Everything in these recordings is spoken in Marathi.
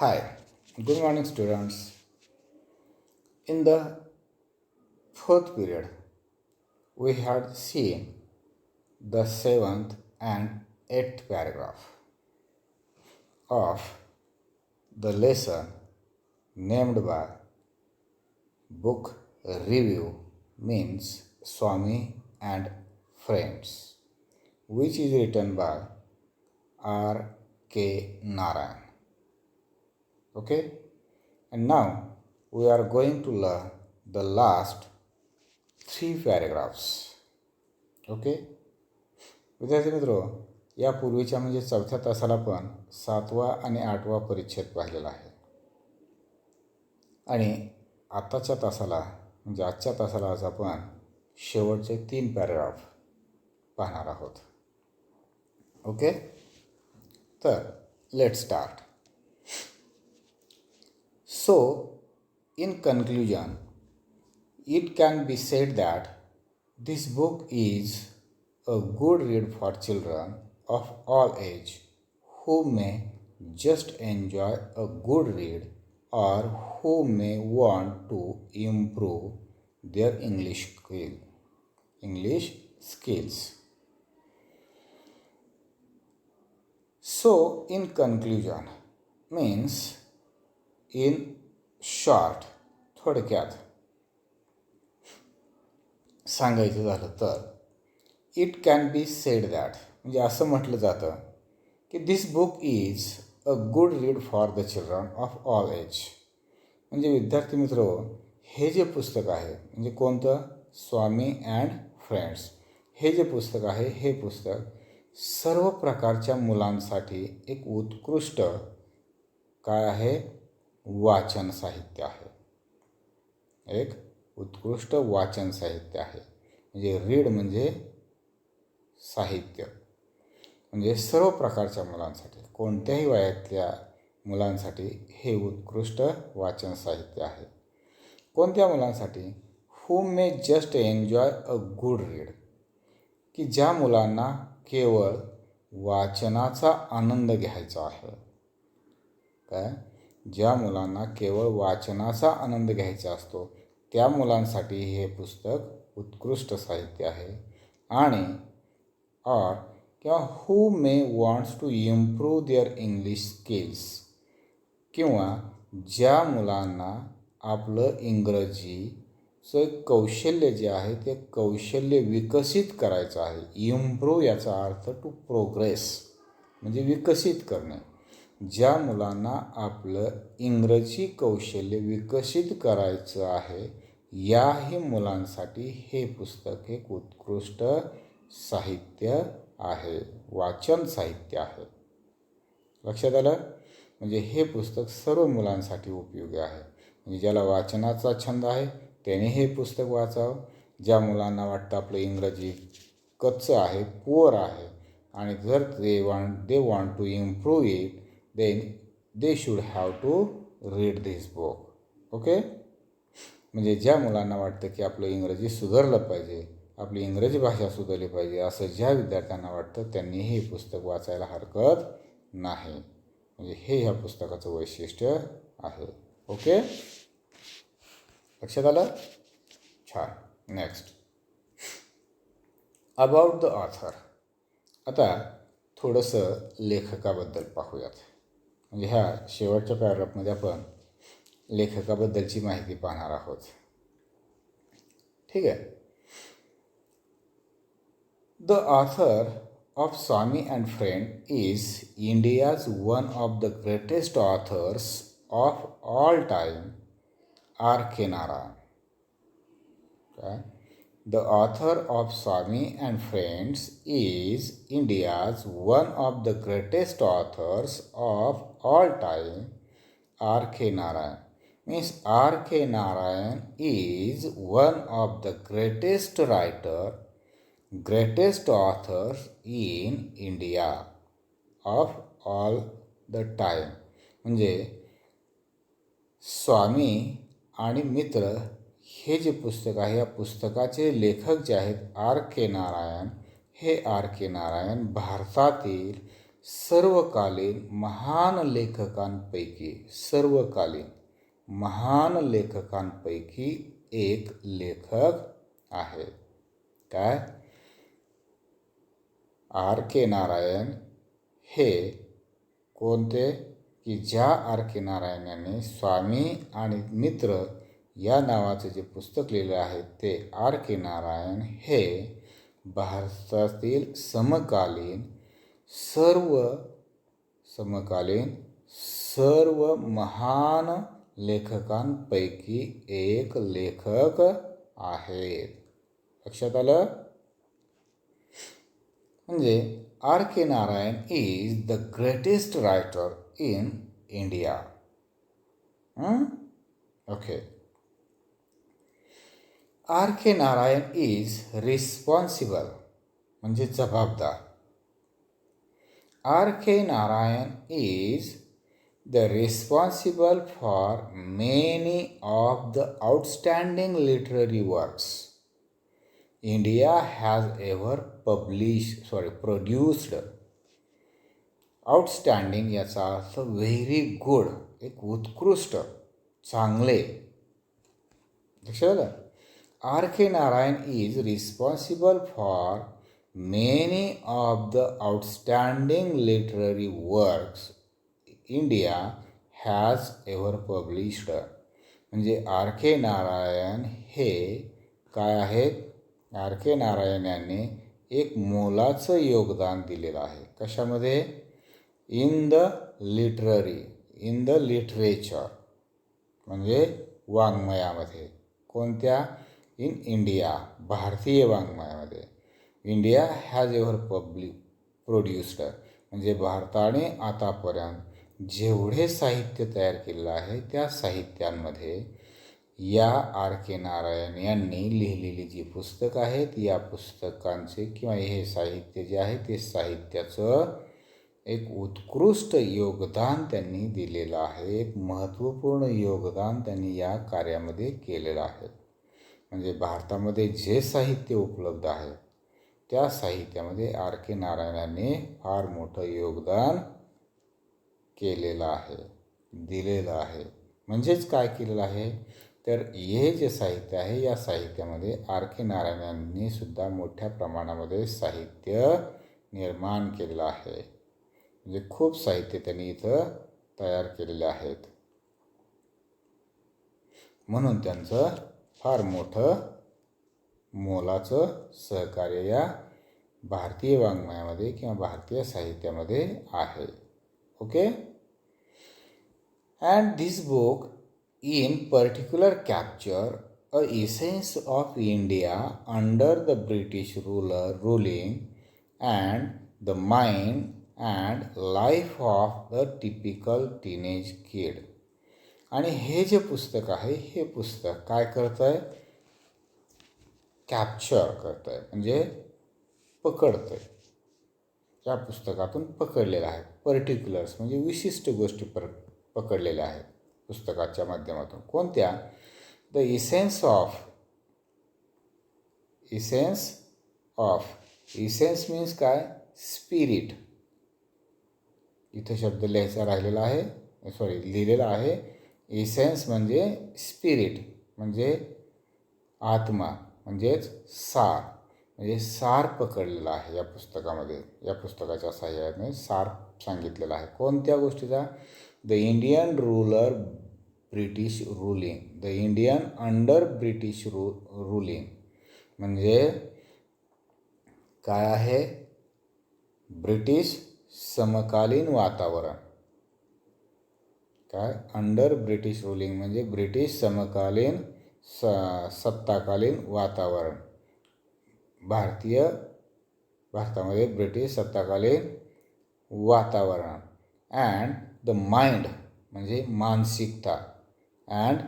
Hi, good morning, students. In the fourth period, we had seen the seventh and eighth paragraph of the lesson named by Book Review means Swami and Friends, which is written by R. K. Narayan. Okay, and now we are going to learn the last three paragraphs. Okay विद्यार्थी मित्रो, यापूर्वीच्या म्हणजे चौथ्या तासाला पण 7वा आणि 8वा परिच्छेद पाहिलेला आहे आणि आताच्या तासाला म्हणजे आजच्या तासाला आज आपण शेवटचे 3 पॅराग्राफ पाहणार आहोत. ओके, तर let start. So in conclusion it can be said that this book is a good read for children of all age who may just enjoy a good read or who may want to improve their English skills. So in conclusion means in short, थोडक्यात सांगायचं झालं तर it can be said that म्हणजे असं म्हटलं जातं की this book is a good read for the children of all age. म्हणजे विद्यार्थी मित्र, हे जे पुस्तक आहे म्हणजे कोणतं, स्वामी अँड फ्रेंड्स, हे जे पुस्तक आहे हे पुस्तक सर्व प्रकारच्या मुलांसाठी एक उत्कृष्ट काय आहे, वाचन साहित्य आहे. एक उत्कृष्ट वाचन साहित्य आहे. म्हणजे रीड म्हणजे साहित्य, म्हणजे सर्व प्रकारच्या मुलांसाठी, कोणत्याही वयातल्या मुलांसाठी हे उत्कृष्ट वाचन साहित्य आहे. कोणत्या मुलांसाठी, who may just enjoy a good read, की ज्या मुलांना केवळ वाचनाचा आनंद घ्यायचा आहे. काय, ज्या मुलांना केवळ वाचनाचा आनंद घ्यायचा असतो त्या मुलांसाठी हे पुस्तक उत्कृष्ट साहित्य आहे. आणि किंवा who may wants to improve their English skills, किंवा ज्या मुलांना आपलं इंग्रजीचं एक कौशल्य जे आहे ते कौशल्य विकसित करायचं आहे. इम्प्रूव्ह याचा अर्थ टू प्रोग्रेस म्हणजे विकसित करणे. ज्या मुलांना आपलं इंग्रजी कौशल्य विकसित करायचं आहे याही मुलांसाठी हे पुस्तक एक उत्कृष्ट साहित्य आहे, वाचन साहित्य आहे. लक्षात आलं? म्हणजे हे पुस्तक सर्व मुलांसाठी उपयोगी आहे. म्हणजे ज्याला वाचनाचा छंद आहे त्याने हे पुस्तक वाचावं. ज्या मुलांना वाटतं आपलं इंग्रजी कच्चं आहे, पुअर आहे, आणि जर they want to improve it, then they should have to read this book. Okay, म्हणजे ज्या मुलांना वाटतं की आपलं इंग्रजी सुधारलं पाहिजे, आपली इंग्रजी भाषा सुधारली पाहिजे, असं ज्या विद्यार्थ्यांना वाटतं त्यांनी हे पुस्तक वाचायला हरकत नाही. म्हणजे हे ह्या पुस्तकाचं वैशिष्ट्य आहे. ओके, लक्षात आलं? छान. Next, about the author. आता थोडंसं लेखकाबद्दल पाहूयात. म्हणजे ह्या शेवटच्या पॅराग्राफमध्ये आपण लेखकाबद्दलची माहिती पाहणार आहोत. ठीक आहे. The author of Swami and friend is India's one of the greatest authors of all time, R K Narayan. काय, the author of Swami and Friends is India's one of the greatest authors of all time, R. K. Narayan. Means R. K. Narayan is one of the greatest authors in India of all the time. म्हणजे स्वामी आणि मित्र हे जे पुस्तक आहे या पुस्तकाचे लेखक जे आहेत आर के नारायण, हे आर के नारायण भारतातील सर्वकालीन महान लेखकांपैकी एक लेखक आहे. काय? R.K. नारायण हे कोणते? की ज्या R.K. नारायण यांनी स्वामी आणि मित्र या नावाचे जे पुस्तक लिहिले आहे ते R.K. नारायण हे भारतातील समकालीन सर्व महान लेखकांपैकी एक लेखक आहेत. लक्षात आलं? म्हणजे R.K. Narayan is the greatest writer in India. Okay. R.K. Narayan is responsible म्हणजे जबाबदार. R.K. Narayan is the responsible for many of the outstanding literary works India has ever produced. Outstanding याचा अर्थ व्हेरी गुड, एक उत्कृष्ट, चांगले. लक्षात आलं? R.K. Narayan is responsible for many of the outstanding literary works India has ever published. म्हणजे R.K. नारायण हे काय आहेत? R.K. नारायण यांनी एक मोलाचं योगदान दिलेलं आहे. कशामध्ये? इन द लिटरेचर म्हणजे वाङ्मयामध्ये. कोणत्या? इन इंडिया, भारतीय वाङ्मयामध्ये. इंडिया हॅज एव्हर प्रोड्युस्ड म्हणजे भारताने आतापर्यंत जेवढे साहित्य तयार केलेलं आहे त्या साहित्यांमध्ये या R.K. नारायण यांनी लिहिलेली जी पुस्तकं आहेत या पुस्तकांचे किंवा हे साहित्य जे आहे ते साहित्याचं एक उत्कृष्ट योगदान त्यांनी दिलेलं आहे. एक महत्त्वपूर्ण योगदान त्यांनी या कार्यामध्ये केलेलं आहे. म्हणजे भारतामध्ये जे साहित्य उपलब्ध आहे त्या साहित्यामध्ये R.K. नारायणांनी फार मोठं योगदान केलेलं आहे, दिलेलं आहे. म्हणजेच काय केलेलं आहे? तर हे जे साहित्य आहे या साहित्यामध्ये R.K. नारायण यांनी सुद्धा मोठ्या प्रमाणामध्ये साहित्य निर्माण केलेलं आहे. म्हणजे खूप साहित्य त्यांनी इथं तयार केलेले आहेत. म्हणून त्यांचं फार मोठं मोलाचं सहकार्य या भारतीय वाङ्मयामध्ये किंवा भारतीय साहित्यामध्ये आहे. Okay. And this book in particular capture a essence of India under the British ruling and the mind and life of the typical teenage kid. आणि हे जे पुस्तक आहे हे पुस्तक काय करतं आहे? कॅप्चर करतं आहे म्हणजे पकडतं आहे. या पुस्तकातून पकडलेलं आहे. पर्टिक्युलर्स म्हणजे विशिष्ट गोष्टी पकडलेल्या आहेत पुस्तकाच्या माध्यमातून. कोणत्या? द इसेन्स इसेन्स मीन्स काय? स्पिरिट. इथं शब्द लिहायचा राहिलेला आहे, लिहिलेला आहे. इसेन्स म्हणजे स्पिरिट म्हणजे आत्मा म्हणजेच सार. म्हणजे सार पकडलेला आहे या पुस्तकामध्ये. या पुस्तकाच्या सहाय्याने सार सांगितलेला आहे. कोणत्या गोष्टीचा? The Indian under British ruling म्हणजे काय आहे? ब्रिटिश समकालीन वातावरण. काय? अंडर ब्रिटिश रुलिंग म्हणजे ब्रिटिश समकालीन सत्ताकालीन वातावरण. भारतामध्ये ब्रिटिश सत्ताकालीन वातावरण. अँड द माइंड म्हणजे मानसिकता. And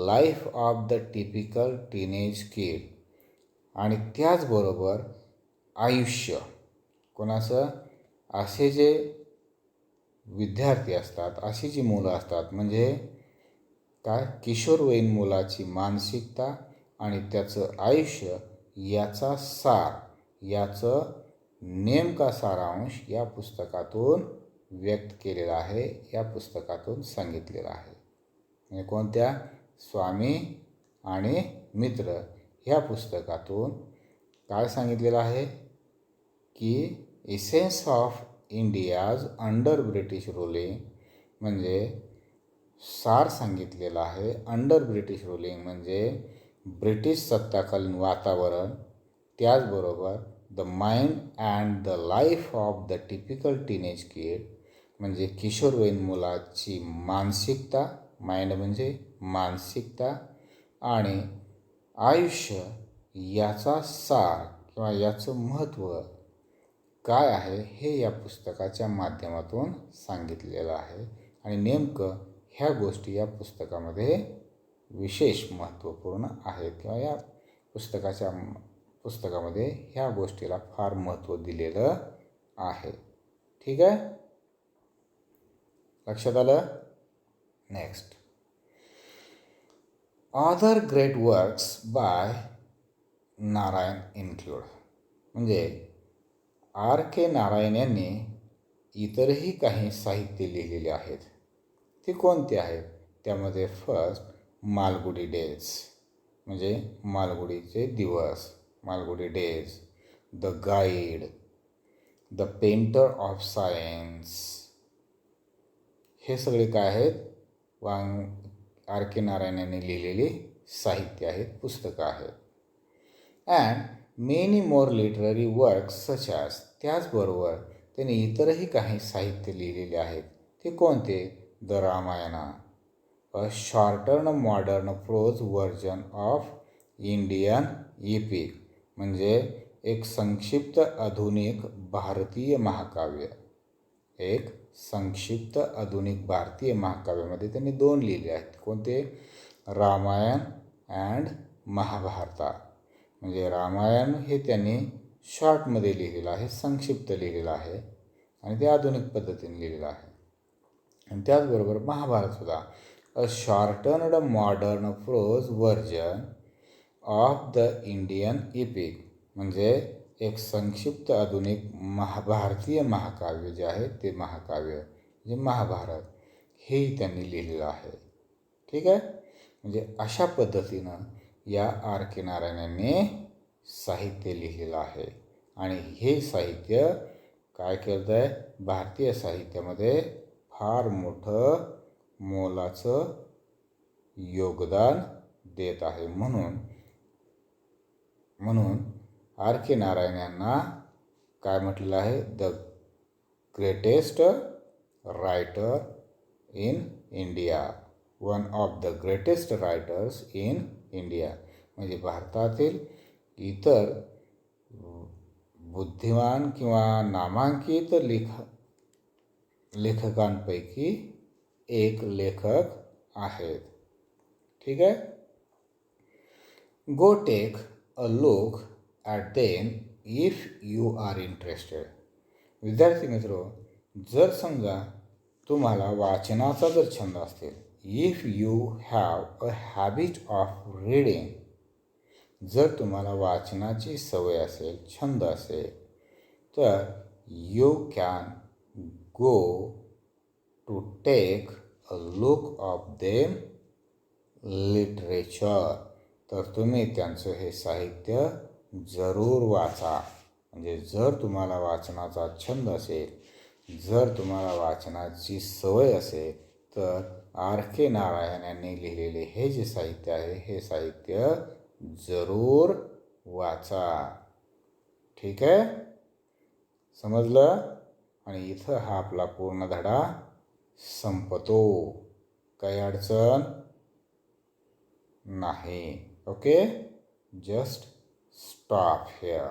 life of the typical teenage kid आणि त्याचबरोबर आयुष्य कोणाचं? असे जे विद्यार्थी असतात, अशी जी मुलं असतात म्हणजे काय? किशोरवयीन मुलाची मानसिकता आणि त्याचं आयुष्य याचा सार, याचं नेमका सारांश या पुस्तकातून व्यक्त केलेला आहे या पुस्तकातून सांगितलेला आहे. म्हणजे कोणत्या? स्वामी आणि मित्र ह्या पुस्तकातून काय सांगितलेलं आहे की essence of India's under British ruling, म्हणजे सार सांगितलेलं आहे. अंडर ब्रिटिश रुलिंग म्हणजे ब्रिटिश सत्ताकालीन वातावरण, त्याचबरोबर the mind and the life of the typical teenage kid, म्हणजे किशोरवयीन मुलाची मानसिकता, माइंड म्हणजे मानसिकता आणि आयुष्य याचा सार किंवा याचं महत्त्व काय आहे हे या पुस्तकाच्या माध्यमातून सांगितलेलं आहे. आणि नेमकं ह्या गोष्टी या पुस्तकामध्ये विशेष महत्त्वपूर्ण आहेत किंवा या पुस्तकामध्ये ह्या गोष्टीला फार महत्त्व दिलेलं आहे. ठीक आहे, लक्षात आलं? Next, other great works by Narayan include, म्हणजे R.K. नारायण यांनी इतरही काही साहित्य लिहिलेले आहेत. ते कोणते आहेत? त्यामध्ये फर्स्ट मालगुडी डेज, म्हणजे मालगुडीचे दिवस, Malgudi days, the guide, the painter of science, हे सगळे काय आहेत? R.K. नारायण यांनी लिहिलेली साहित्य आहेत, पुस्तकं आहेत. And many more literary works such as, त्याचबरोबर त्यांनी इतरही काही साहित्य लिहिलेले आहेत. ते कोणते? The Ramayana, a shorten modern prose version of Indian epic, म्हणजे एक संक्षिप्त आधुनिक भारतीय महाकाव्य. एक संक्षिप्त आधुनिक भारतीय महाकाव्यामध्ये त्यांनी 2 लिहिले आहेत. कोणते? रामायण अँड महाभारता, म्हणजे रामायण हे त्यांनी शॉर्टमध्ये लिहिलेलं आहे, संक्षिप्त लिहिलेलं आहे आणि ते आधुनिक पद्धतीने लिहिलेलं आहे. आणि त्याचबरोबर महाभारतसुद्धा a shortened modern prose version of the Indian epic, म्हणजे एक संक्षिप्त आधुनिक भारतीय महाकाव्य जे आहे ते महाकाव्य जे महाभारत हेही त्यांनी लिहिलेलं आहे. ठीक आहे, म्हणजे अशा पद्धतीनं या R.K. नारायण यांनी साहित्य लिहिलेलं आहे. आणि हे साहित्य काय करतं आहे? भारतीय साहित्यामध्ये फार मोठं मोलाचं योगदान देत आहे. म्हणून R.K. नारायण यांना काय म्हटलेलं आहे? The greatest writer in India, one of the greatest writers in India, म्हणजे भारतातील इतर बुद्धिमान किंवा नामांकित लेखकांपैकी एक लेखक आहेत. ठीक आहे, go take a look at them if you are interested. विद्यार्थी मित्र, जर समजा तुम्हाला वाचनाचा जर छंद असेल, if you have a habit of reading, जर तुम्हाला वाचनाची सवय असेल, छंद असेल, तर you can go to take a look of them literature. तर तुम्ही त्यांचं हे साहित्य जरूर वाचा. म्हणजे जर तुम्हाला वाचनाचा छंद असेल, जर तुम्हाला वाचनाची सवय असेल, तर R.K. नारायण यांनी लिहिलेले हे जे साहित्य आहे हे साहित्य जरूर वाचा. ठीक आहे, समजलं? आणि इथं हा आपला पूर्ण धडा संपतो. काही अडचण नाही. Okay, just stop here.